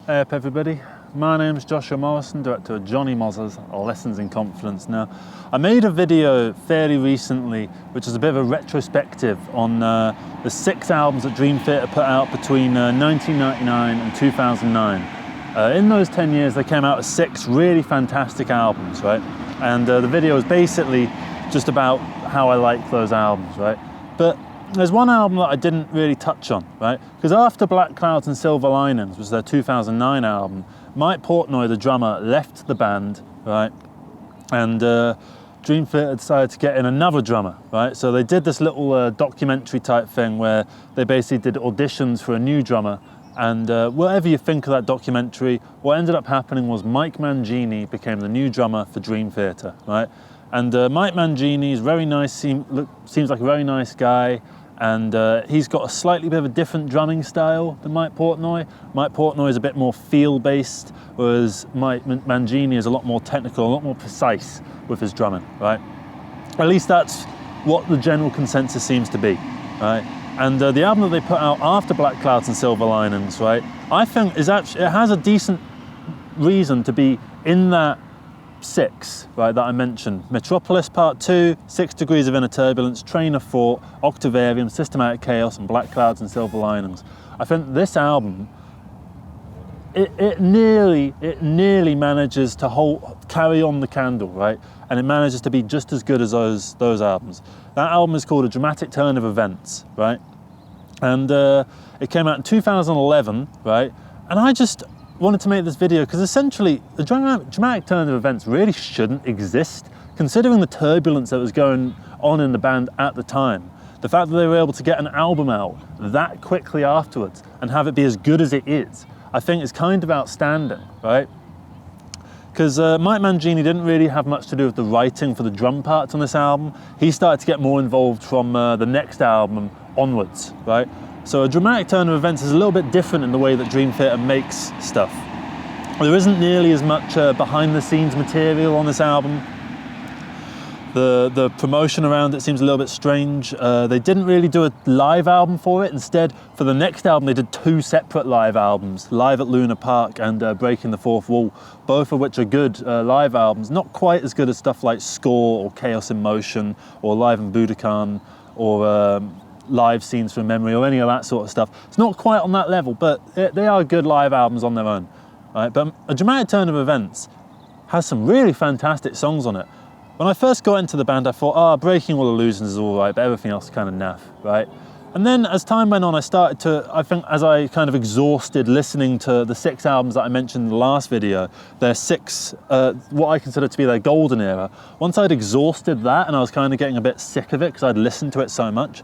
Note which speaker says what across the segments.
Speaker 1: Hey up everybody, my name is Joshua Morrison, director of Johnny Moz's Lessons in Confidence. Now, I made a video fairly recently which is a bit of a retrospective on the 6 albums that Dream Theater put out between 1999 and 2009. In those 10 years they came out with 6 really fantastic albums, right? And the video is basically just about how I like those albums, right? But there's one album that I didn't really touch on, right? Because after Black Clouds and Silver Linings was their 2009 album, Mike Portnoy, the drummer, left the band, right? And Dream Theater decided to get in another drummer, right? So they did this little documentary type thing where they basically did auditions for a new drummer. And whatever you think of that documentary, what ended up happening was Mike Mangini became the new drummer for Dream Theater, right? And Mike Mangini is very nice, seems like a very nice guy. And he's got a slightly bit of a different drumming style than Mike Portnoy. Mike Portnoy is a bit more feel-based, whereas Mike Mangini is a lot more technical, a lot more precise with his drumming, right? At least that's what the general consensus seems to be, right? And the album that they put out after Black Clouds and Silver Linings, right, I think is actually, it has a decent reason to be in that 6, right, that I mentioned. Metropolis Part 2, 6 Degrees of Inner Turbulence, Train of Thought, Octavarium, Systematic Chaos, and Black Clouds and Silver Linings. I think this album, it nearly manages to carry on the candle, right? And it manages to be just as good as those albums. That album is called A Dramatic Turn of Events, right? And it came out in 2011, right? And I just wanted to make this video because essentially the dramatic turn of events really shouldn't exist, considering the turbulence that was going on in the band at the time. The fact that they were able to get an album out that quickly afterwards and have it be as good as it is, I think is kind of outstanding, right? Because Mike Mangini didn't really have much to do with the writing for the drum parts on this album. He started to get more involved from the next album onwards, right? So A Dramatic Turn of Events is a little bit different in the way that Dream Theater makes stuff. There isn't nearly as much behind the scenes material on this album. The promotion around it seems a little bit strange. They didn't really do a live album for it. Instead, for the next album, they did 2 separate live albums, Live at Luna Park and Breaking the Fourth Wall, both of which are good live albums. Not quite as good as stuff like Score or Chaos in Motion or Live in Budokan or Live Scenes from Memory or any of that sort of stuff. It's not quite on that level, but they are good live albums on their own. Right? But A Dramatic Turn of Events has some really fantastic songs on it. When I first got into the band, I thought, Breaking All Illusions is all right, but everything else is kind of naff, right? And then as time went on, I started to, I think as I kind of exhausted listening to the 6 albums that I mentioned in the last video, their 6, what I consider to be their golden era, once I'd exhausted that and I was kind of getting a bit sick of it because I'd listened to it so much,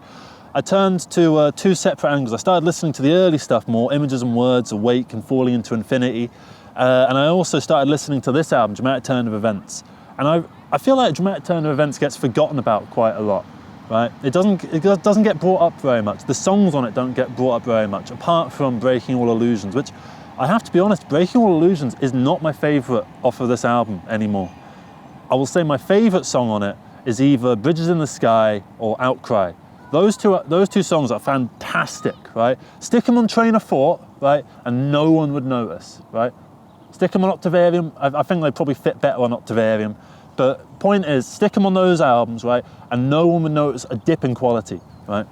Speaker 1: I turned to 2 separate angles. I started listening to the early stuff more, Images and Words, Awake and Falling into Infinity. And I also started listening to this album, Dramatic Turn of Events. And I feel like Dramatic Turn of Events gets forgotten about quite a lot, right? It doesn't get brought up very much. The songs on it don't get brought up very much, apart from Breaking All Illusions, which I have to be honest, Breaking All Illusions is not my favorite off of this album anymore. I will say my favorite song on it is either Bridges in the Sky or Outcry. Those two songs are fantastic, right? Stick them on Train of Thought, right? And no one would notice, right? Stick them on Octavarium. I think they probably fit better on Octavarium. But point is, stick them on those albums, right? And no one would notice a dip in quality, right?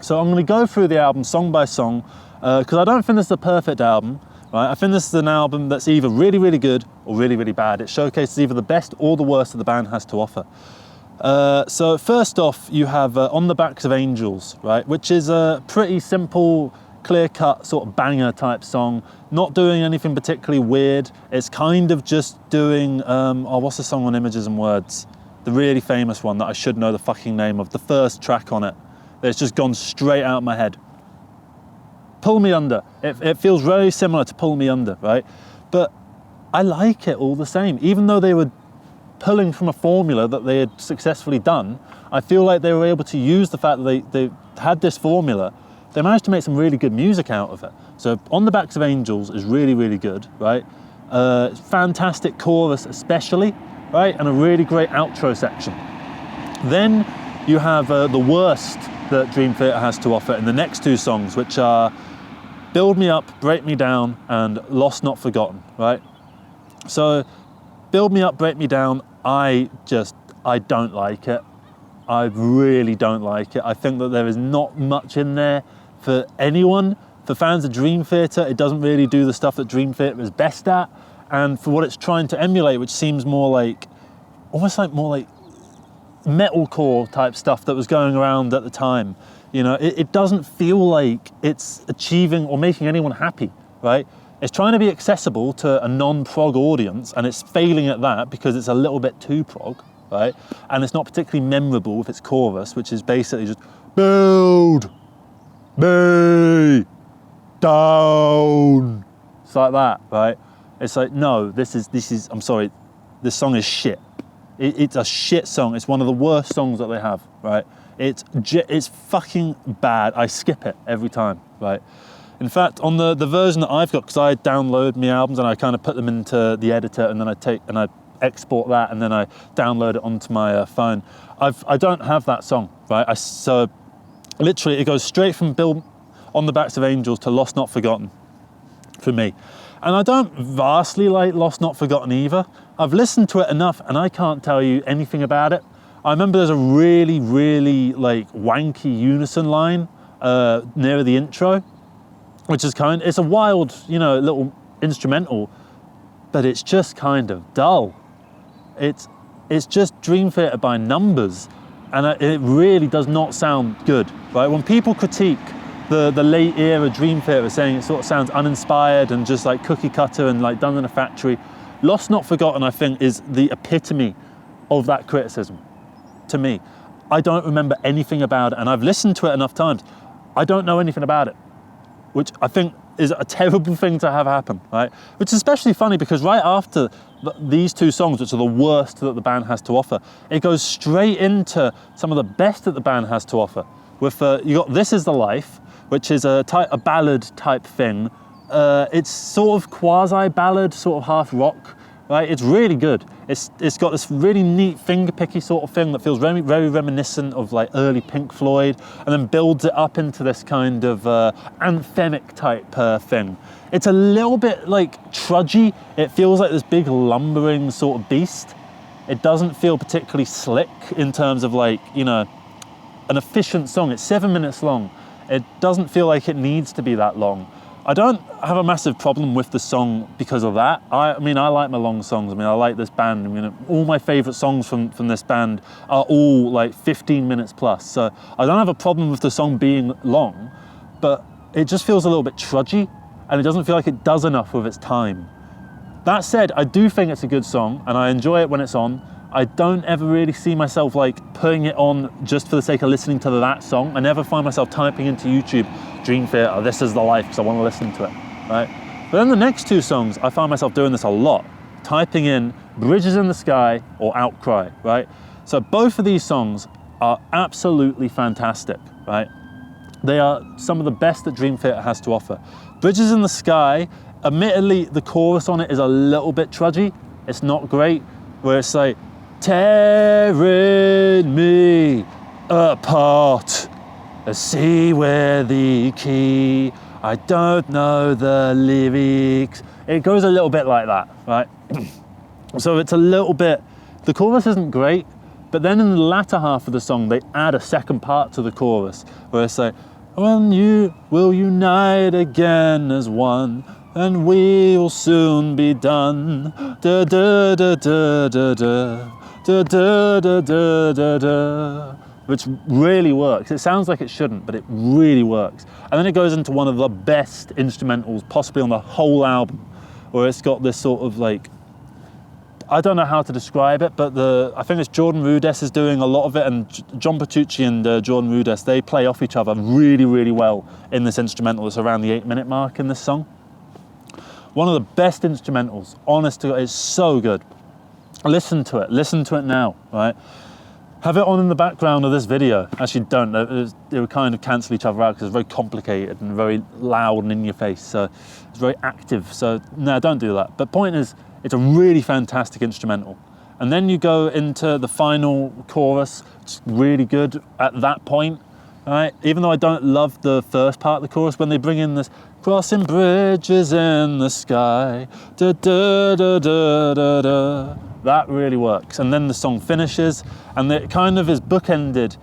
Speaker 1: So I'm going to go through the album song by song because I don't think this is a perfect album, right? I think this is an album that's either really, really good or really, really bad. It showcases either the best or the worst that the band has to offer. So first off, you have On the Backs of Angels, right? Which is a pretty simple, clear-cut sort of banger type song, not doing anything particularly weird. It's kind of just doing, what's the song on Images and Words? The really famous one that I should know the fucking name of, the first track on it. It's just gone straight out of my head. Pull Me Under. It feels very similar to Pull Me Under, right? But I like it all the same. Even though they were pulling from a formula that they had successfully done, I feel like they were able to use the fact that they had this formula. They managed to make some really good music out of it. So On the Backs of Angels is really, really good, right? Fantastic chorus especially, right? And a really great outro section. Then you have the worst that Dream Theater has to offer in the next 2 songs, which are Build Me Up, Break Me Down, and Lost Not Forgotten, right? So Build Me Up, Break Me Down, I don't like it. I really don't like it. I think that there is not much in there for anyone. For fans of Dream Theater, it doesn't really do the stuff that Dream Theater is best at. And for what it's trying to emulate, which seems more like, almost like more like metalcore type stuff that was going around at the time, you know, it doesn't feel like it's achieving or making anyone happy, right? It's trying to be accessible to a non-prog audience, and it's failing at that because it's a little bit too prog, right? And it's not particularly memorable with its chorus, which is basically just build me down. It's like that, right? It's like, no, this is, I'm sorry, this song is shit. It's a shit song. It's one of the worst songs that they have, right? It's fucking bad. I skip it every time, right? In fact, on the version that I've got, because I download my albums and I kind of put them into the editor, and then I export that, and then I download it onto my phone. I don't have that song, right? So literally it goes straight from Build on the Backs of Angels to Lost Not Forgotten for me. And I don't vastly like Lost Not Forgotten either. I've listened to it enough and I can't tell you anything about it. I remember there's a really, really like wanky unison line near the intro, which is it's a wild, you know, little instrumental, but it's just kind of dull. It's just Dream Theater by numbers, and it really does not sound good, right? When people critique the late era Dream Theater, saying it sort of sounds uninspired and just like cookie cutter and like done in a factory, Lost Not Forgotten, I think, is the epitome of that criticism to me. I don't remember anything about it, and I've listened to it enough times. I don't know anything about it, which I think is a terrible thing to have happen, right? Which is especially funny because right after these two songs, which are the worst that the band has to offer, it goes straight into some of the best that the band has to offer. With you got This Is the Life, which is a ballad type thing. It's sort of quasi-ballad, sort of half rock, right? It's really good. It's got this really neat finger-picky sort of thing that feels very, very reminiscent of like early Pink Floyd, and then builds it up into this kind of anthemic type thing. It's a little bit like trudgy. It feels like this big lumbering sort of beast. It doesn't feel particularly slick in terms of like, you know, an efficient song. It's 7 minutes long. It doesn't feel like it needs to be that long. I don't have a massive problem with the song because of that. I mean, I like my long songs. I mean, I like this band. I mean, all my favorite songs from this band are all like 15 minutes plus. So I don't have a problem with the song being long, but it just feels a little bit trudgy, and it doesn't feel like it does enough with its time. That said, I do think it's a good song, and I enjoy it when it's on. I don't ever really see myself like putting it on just for the sake of listening to that song. I never find myself typing into YouTube, Dream Theater, This Is the Life, because I want to listen to it, right? But then the next two songs, I find myself doing this a lot, typing in Bridges in the Sky or Outcry, right? So both of these songs are absolutely fantastic, right? They are some of the best that Dream Theater has to offer. Bridges in the Sky, admittedly, the chorus on it is a little bit trudgy. It's not great, where it's like, tearing me apart, I see where the key, I don't know the lyrics. It goes a little bit like that, right? So it's a little bit, the chorus isn't great, but then in the latter half of the song, they add a second part to the chorus, where it's like, when you will unite again as one, and we'll soon be done. Da da da da da da. Da, da, da, da, da, da, which really works. It sounds like it shouldn't, but it really works. And then it goes into one of the best instrumentals possibly on the whole album, where it's got this sort of like, I don't know how to describe it, but I think it's Jordan Rudess is doing a lot of it, and John Petrucci and Jordan Rudess, they play off each other really, really well in this instrumental. It's around the 8-minute mark in this song. One of the best instrumentals, honest to God, it's so good. Listen to it now, right? Have it on in the background of this video. Actually don't, it would kind of cancel each other out because it's very complicated and very loud and in your face, so it's very active, so no, don't do that. But point is, it's a really fantastic instrumental. And then you go into the final chorus, it's really good at that point. right? Even though I don't love the first part of the chorus, when they bring in this crossing bridges in the sky, da da da da da da, that really works. And then the song finishes, and it kind of is bookended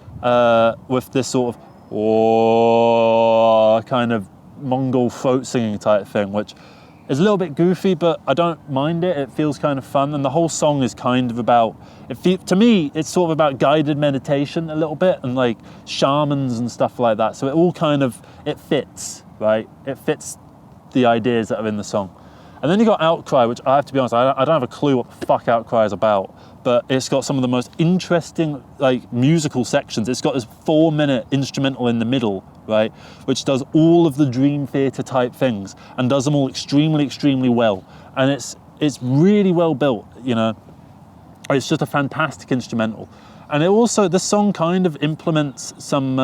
Speaker 1: with this sort of oh, kind of Mongol throat singing type thing, which is a little bit goofy, but I don't mind it. It feels kind of fun, and the whole song is kind of about, to me, it's sort of about guided meditation a little bit, and like shamans and stuff like that. So it all kind of, it fits, right? It fits the ideas that are in the song. And then you got Outcry, which I have to be honest, I don't have a clue what the fuck Outcry is about, but it's got some of the most interesting like musical sections. It's got this 4-minute instrumental in the middle, right, which does all of the Dream Theater type things and does them all extremely, extremely well. And it's really well built, you know. It's just a fantastic instrumental. And it also, the song kind of implements some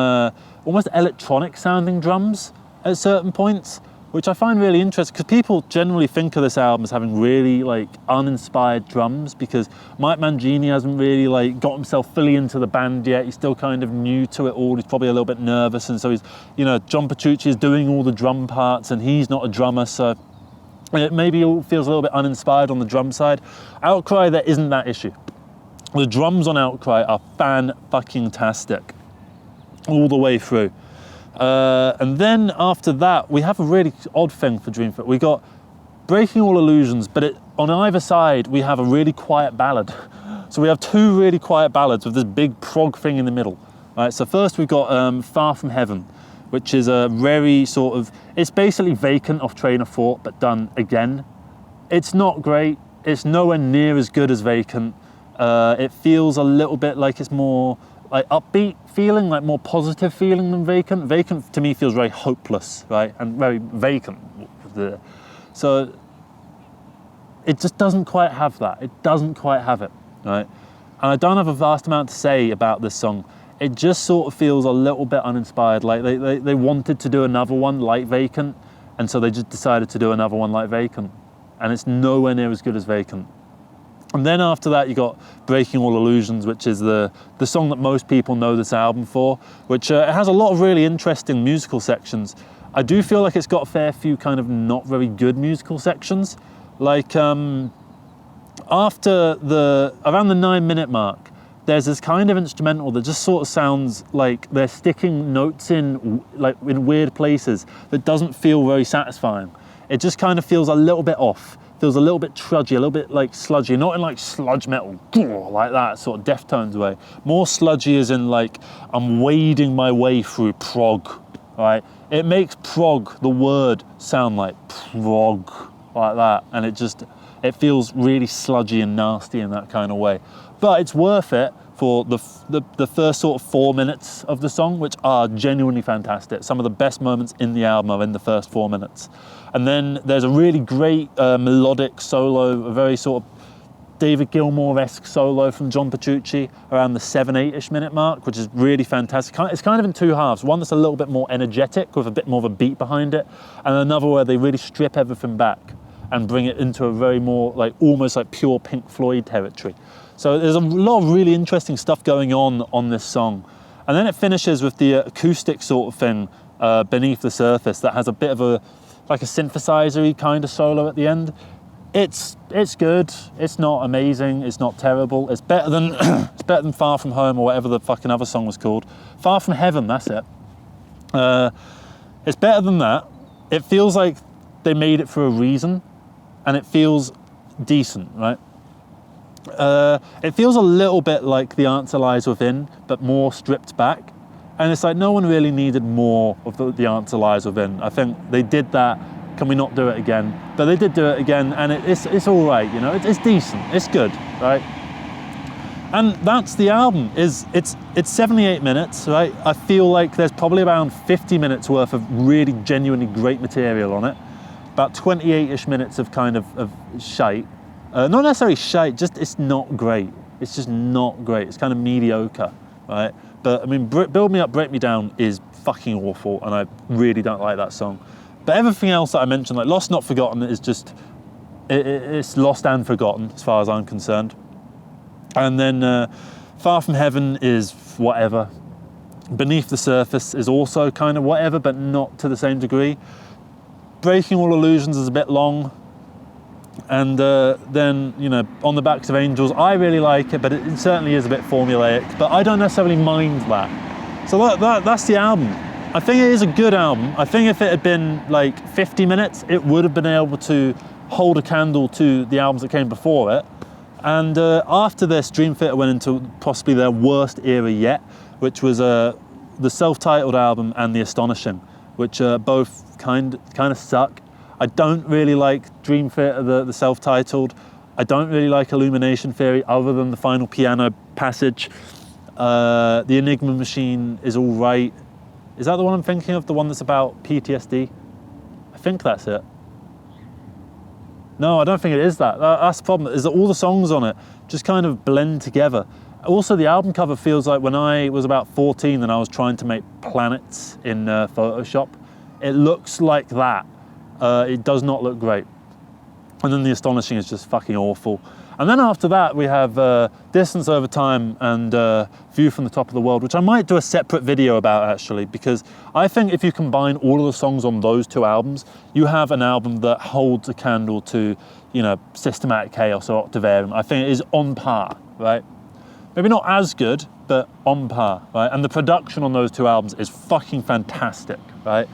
Speaker 1: almost electronic sounding drums at certain points, which I find really interesting, because people generally think of this album as having really like uninspired drums, because Mike Mangini hasn't really like got himself fully into the band yet. He's still kind of new to it all. He's probably a little bit nervous, and so he's, you know, John Petrucci is doing all the drum parts and he's not a drummer, so it maybe feels a little bit uninspired on the drum side. Outcry, there isn't that issue. The drums on Outcry are fan-fucking-tastic all the way through. And then after that, we have a really odd thing for Dream Theater. We got Breaking All Illusions, but on either side, we have a really quiet ballad. So we have 2 really quiet ballads with this big prog thing in the middle. All right, so first we've got Far From Heaven, which is a very sort of, it's basically Vacant off Train of Thought, but done again. It's not great. It's nowhere near as good as Vacant. It feels a little bit like it's more like upbeat feeling, like more positive feeling than Vacant. Vacant to me feels very hopeless, right? And very vacant. So it just doesn't quite have that. It doesn't quite have it, right? And I don't have a vast amount to say about this song. It just sort of feels a little bit uninspired. Like they wanted to do another one like Vacant, and so they just decided to do another one like Vacant. And it's nowhere near as good as Vacant. And then after that, you got Breaking All Illusions, which is the song that most people know this album for, which it has a lot of really interesting musical sections. I do feel like it's got a fair few kind of not very good musical sections. Like around the 9-minute mark, there's this kind of instrumental that just sort of sounds like they're sticking notes in weird places that doesn't feel very satisfying. It just kind of feels a little bit off. Feels a little bit trudgy, a little bit like sludgy, not in like sludge metal, like that sort of Deftones way. More sludgy as in like, I'm wading my way through prog, right? It makes prog, the word, sound like prog, like that. And it feels really sludgy and nasty in that kind of way. But it's worth it for the first sort of 4 minutes of the song, which are genuinely fantastic. Some of the best moments in the album are in the first 4 minutes. And then there's a really great melodic solo, a very sort of David Gilmour-esque solo from John Petrucci around the 7-8-ish minute mark, which is really fantastic. It's kind of in 2 halves. One that's a little bit more energetic with a bit more of a beat behind it, and another where they really strip everything back and bring it into a very more like almost like pure Pink Floyd territory. So there's a lot of really interesting stuff going on this song. And then it finishes with the acoustic sort of thing beneath the surface that has a bit of a synthesizer-y kind of solo at the end. It's good. It's not amazing. It's not terrible. It's better than it's better than Far From Home or whatever the fucking other song was called. Far From Heaven, that's it. It's better than that. It feels like they made it for a reason, and it feels decent, right? It feels a little bit like The Answer Lies Within, but more stripped back. And it's like no one really needed more of the Answer Lies Within. I think they did that. Can we not do it again? But they did do it again, and it's all right, you know. It's decent. It's good, right? And that's the album. It's 78 minutes, right? I feel like there's probably around 50 minutes worth of really genuinely great material on it. About 28-ish minutes of kind of shite. Not necessarily shite, just it's not great. It's just not great. It's kind of mediocre, right? But I mean, Build Me Up, Break Me Down is fucking awful, and I really don't like that song. But everything else that I mentioned, like Lost Not Forgotten, is just, it's lost and forgotten as far as I'm concerned. And then Far From Heaven is whatever. Beneath the Surface is also kind of whatever, but not to the same degree. Breaking All Illusions is a bit long. And then, you know, On the Backs of Angels, I really like it, but it certainly is a bit formulaic, but I don't necessarily mind that. So that's the album. I think it is a good album. I think if it had been like 50 minutes, it would have been able to hold a candle to the albums that came before it. And after this, Dream Theater went into possibly their worst era yet, which was the self-titled album and The Astonishing, which both kind of suck. I don't really like Dream Theater, the self-titled. I don't really like Illumination Theory other than the final piano passage. The Enigma Machine is all right. Is that the one I'm thinking of? The one that's about PTSD? I think that's it. No, I don't think it is that. That's the problem, is that all the songs on it just kind of blend together. Also, the album cover feels like when I was about 14 and I was trying to make planets in Photoshop. It looks like that. It does not look great. And then The Astonishing is just fucking awful. And then after that, we have Distance Over Time and View from the Top of the World, which I might do a separate video about, actually, because I think if you combine all of the songs on those two albums, you have an album that holds a candle to, you know, Systematic Chaos or Octavarium. I think it is on par, right? Maybe not as good, but on par, right? And the production on those two albums is fucking fantastic, right?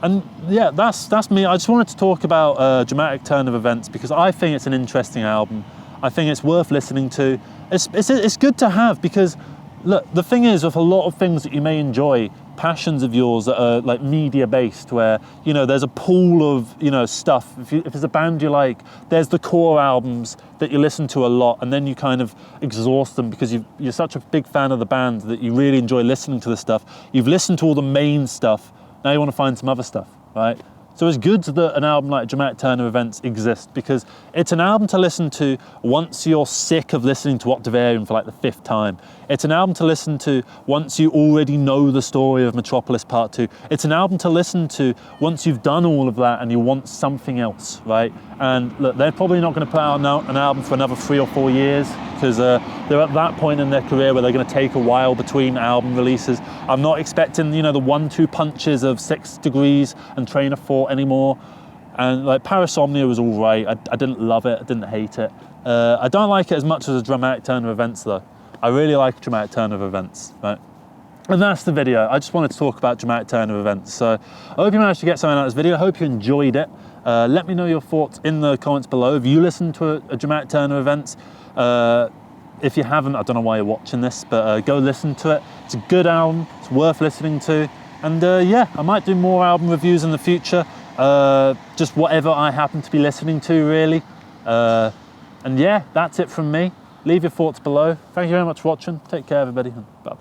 Speaker 1: And yeah, that's me. I just wanted to talk about Dramatic Turn of Events because I think it's an interesting album. I think it's worth listening to. It's good to have because, look, the thing is with a lot of things that you may enjoy, passions of yours that are like media based, where, you know, there's a pool of, you know, stuff. If there's a band you like, there's the core albums that you listen to a lot, and then you kind of exhaust them because you're such a big fan of the band that you really enjoy listening to the stuff. You've listened to all the main stuff. Now you want to find some other stuff, right? So it's good that an album like Dramatic Turn of Events exists because it's an album to listen to once you're sick of listening to Octavarium for like the 5th time. It's an album to listen to once you already know the story of Metropolis Part 2. It's an album to listen to once you've done all of that and you want something else, right? And look, they're probably not going to put out an album for another 3 or 4 years because they're at that point in their career where they're going to take a while between album releases. I'm not expecting, you know, the 1-2 punches of 6 Degrees and Train of Thought anymore. And like Parasomnia was all right. I didn't love it. I didn't hate it. I don't like it as much as a Dramatic Turn of Events though. I really like Dramatic Turn of Events, right? And that's the video. I just wanted to talk about Dramatic Turn of Events. So I hope you managed to get something out of this video. I hope you enjoyed it. Let me know your thoughts in the comments below. If you listened to a Dramatic Turn of Events, if you haven't, I don't know why you're watching this, but go listen to it. It's a good album. It's worth listening to. And yeah, I might do more album reviews in the future. Just whatever I happen to be listening to, really. And yeah, that's it from me. Leave your thoughts below. Thank you very much for watching. Take care, everybody. Bye.